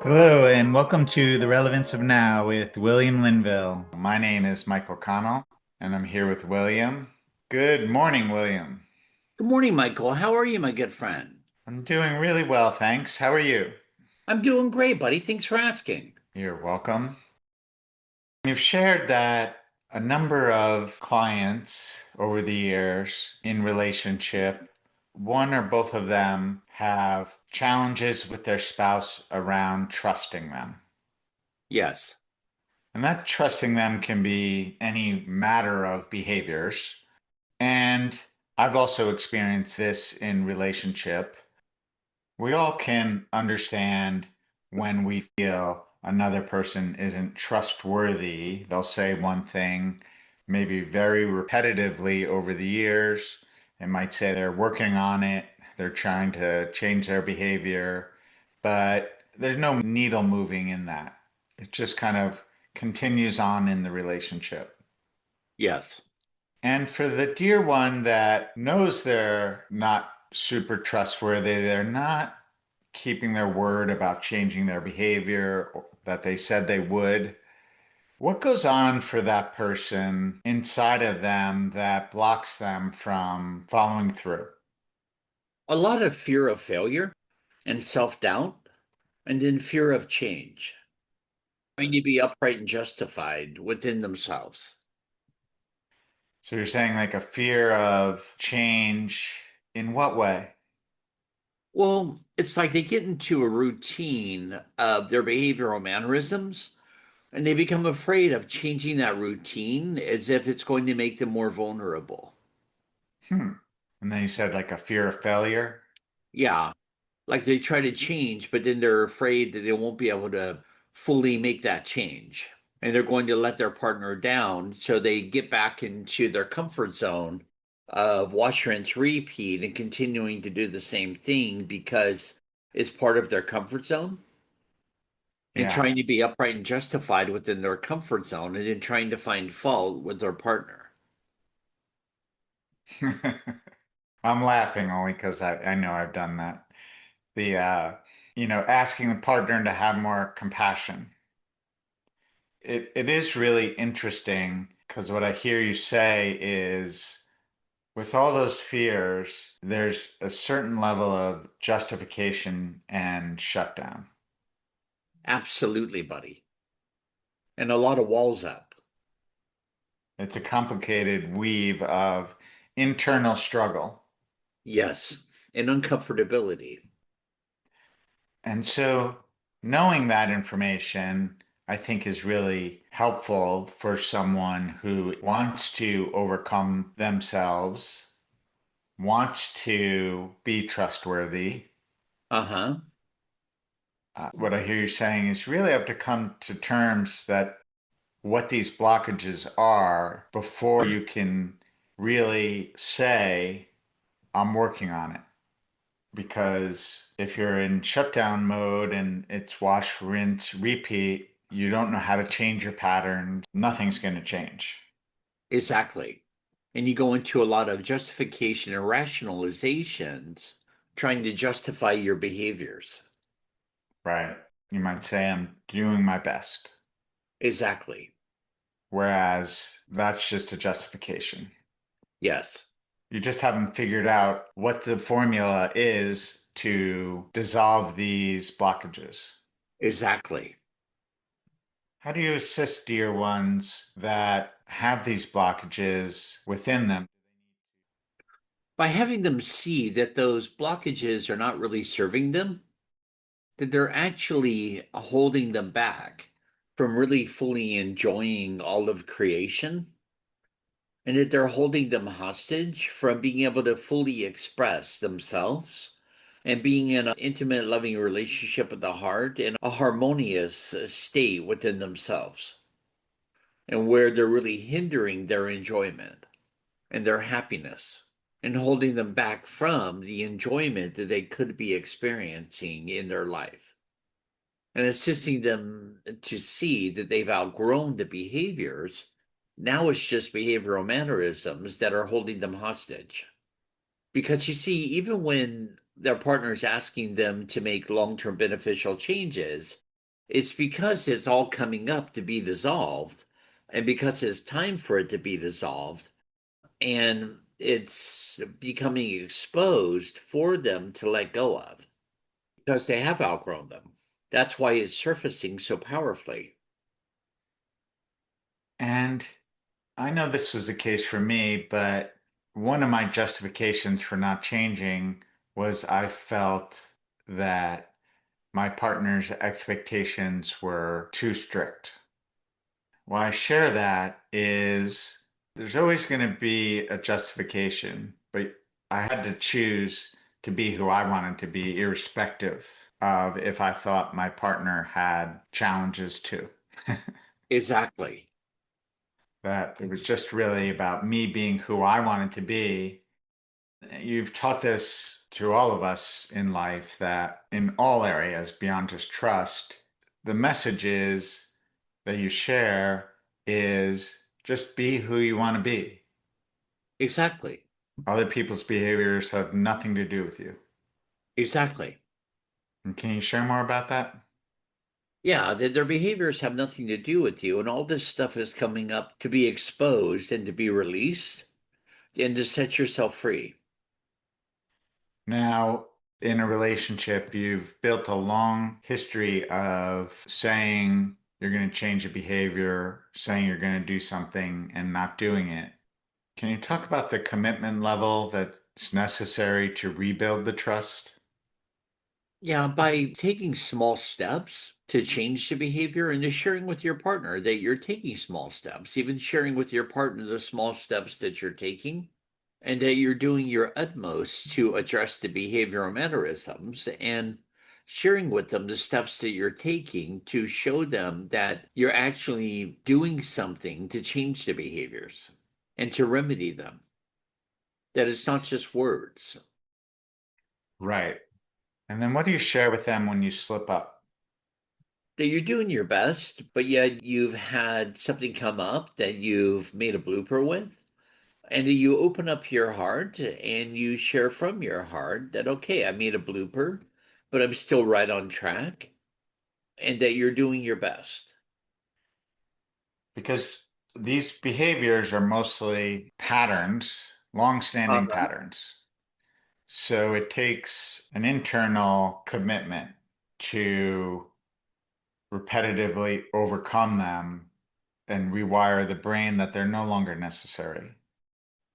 Hello, and welcome to The Relevance of Now with William Linville. My name is Michael Connell, and I'm here with William. Good morning, William. Good morning, Michael. How are you, my good friend? I'm doing really well, thanks. How are you? I'm doing great, buddy. Thanks for asking. You're welcome. You've shared that a number of clients over the years in relationship, one or both of them have challenges with their spouse around trusting them. Yes. And that trusting them can be any matter of behaviors. And I've also experienced this in relationship. We all can understand when we feel another person isn't trustworthy. They'll say one thing, maybe very repetitively over the years. It might say they're working on it, they're trying to change their behavior, but there's no needle moving in that. It just kind of continues on in the relationship. Yes. And for the dear one that knows they're not super trustworthy, they're not keeping their word about changing their behavior that they said they would, what goes on for that person inside of them that blocks them from following through? A lot of fear of failure and self-doubt, and then fear of change, trying to be upright and justified within themselves. So you're saying like a fear of change in what way? Well, it's like they get into a routine of their behavioral mannerisms, and they become afraid of changing that routine as if it's going to make them more vulnerable. Hmm. And then you said like a fear of failure. Yeah. Like they try to change, but then they're afraid that they won't be able to fully make that change. And they're going to let their partner down. So they get back into their comfort zone of wash, rinse, repeat and continuing to do the same thing because it's part of their comfort zone and Yeah. trying to be upright and justified within their comfort zone and then trying to find fault with their partner. I'm laughing only because I know I've done that. The asking the partner to have more compassion. It is really interesting because what I hear you say is with all those fears, there's a certain level of justification and shutdown. Absolutely, buddy. And a lot of walls up. It's a complicated weave of internal struggle. Yes. And uncomfortability. And so knowing that information, I think is really helpful for someone who wants to overcome themselves, wants to be trustworthy. Uh-huh. What I hear you saying is really have to come to terms that what these blockages are before you can really say, I'm working on it. Because if you're in shutdown mode and it's wash, rinse, repeat, you don't know how to change your pattern. Nothing's going to change. Exactly. And you go into a lot of justification and rationalizations trying to justify your behaviors. Right. You might say, I'm doing my best. Exactly. Whereas that's just a justification. Yes. You just haven't figured out what the formula is to dissolve these blockages. Exactly. How do you assist dear ones that have these blockages within them? By having them see that those blockages are not really serving them, that they're actually holding them back from really fully enjoying all of creation, and that they're holding them hostage from being able to fully express themselves and being in an intimate, loving relationship with the heart and a harmonious state within themselves, and where they're really hindering their enjoyment and their happiness and holding them back from the enjoyment that they could be experiencing in their life and assisting them to see that they've outgrown the behaviors. Now it's just behavioral mannerisms that are holding them hostage. Because you see, even when their partner is asking them to make long term beneficial changes, It's because it's all coming up to be dissolved, and because it's time for it to be dissolved, and it's becoming exposed for them to let go of because they have outgrown them. That's why it's surfacing so powerfully. And I know this was the case for me, but one of my justifications for not changing was I felt that my partner's expectations were too strict. Why I share that is there's always going to be a justification, but I had to choose to be who I wanted to be, irrespective of if I thought my partner had challenges too. Exactly. That it was just really about me being who I wanted to be. You've taught this to all of us in life that in all areas beyond just trust, the message is that you share is just be who you want to be. Exactly. Other people's behaviors have nothing to do with you. Exactly. And can you share more about that? Yeah, their behaviors have nothing to do with you, and all this stuff is coming up to be exposed and to be released and to set yourself free. Now, in a relationship, you've built a long history of saying you're going to change a behavior, saying you're going to do something and not doing it. Can you talk about the commitment level that's necessary to rebuild the trust? Yeah, by taking small steps to change the behavior and just sharing with your partner that you're taking small steps, even sharing with your partner the small steps that you're taking, and that you're doing your utmost to address the behavioral mannerisms and sharing with them the steps that you're taking to show them that you're actually doing something to change the behaviors and to remedy them, that it's not just words. Right. And then what do you share with them when you slip up? That you're doing your best, but yet you've had something come up that you've made a blooper with, and that you open up your heart and you share from your heart that, okay, I made a blooper, but I'm still right on track, and that you're doing your best. Because these behaviors are mostly patterns, long-standing Uh-huh. patterns. So it takes an internal commitment to repetitively overcome them and rewire the brain that they're no longer necessary.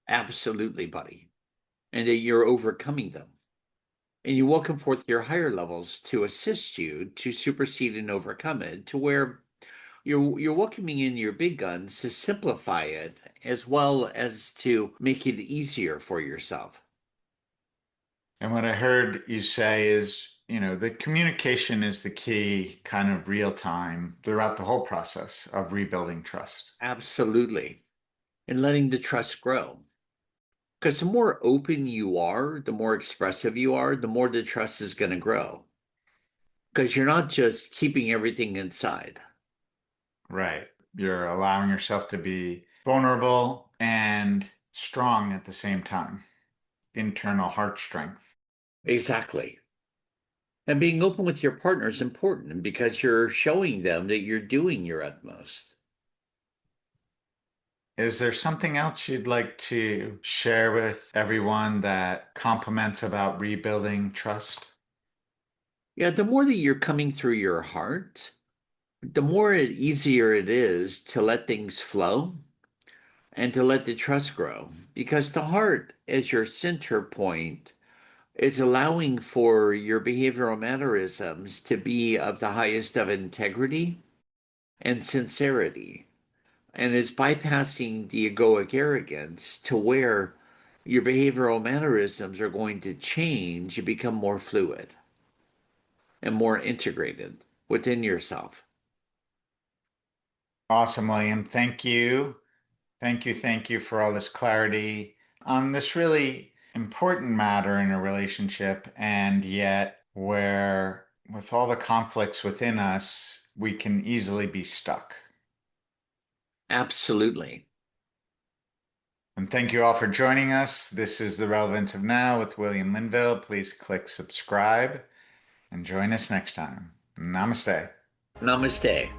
Absolutely, buddy. And that you're overcoming them. And you welcome forth your higher levels to assist you to supersede and overcome it to where you're welcoming in your big guns to simplify it as well as to make it easier for yourself. And what I heard you say is, the communication is the key kind of real time throughout the whole process of rebuilding trust. Absolutely. And letting the trust grow. Because the more open you are, the more expressive you are, the more the trust is going to grow. Because you're not just keeping everything inside. Right. You're allowing yourself to be vulnerable and strong at the same time. Internal heart strength. Exactly. And being open with your partner is important because you're showing them that you're doing your utmost. Is there something else you'd like to share with everyone that complements about rebuilding trust? Yeah, the more that you're coming through your heart, the more easier it is to let things flow and to let the trust grow. Because the heart, as your center point, is allowing for your behavioral mannerisms to be of the highest of integrity and sincerity, and is bypassing the egoic arrogance to where your behavioral mannerisms are going to change and become more fluid and more integrated within yourself. Awesome, William. Thank you. Thank you for all this clarity on this really important matter in a relationship, and yet where, with all the conflicts within us, we can easily be stuck. Absolutely. And thank you all for joining us. This is The Relevance of Now with William Linville. Please click subscribe and join us next time. Namaste. Namaste.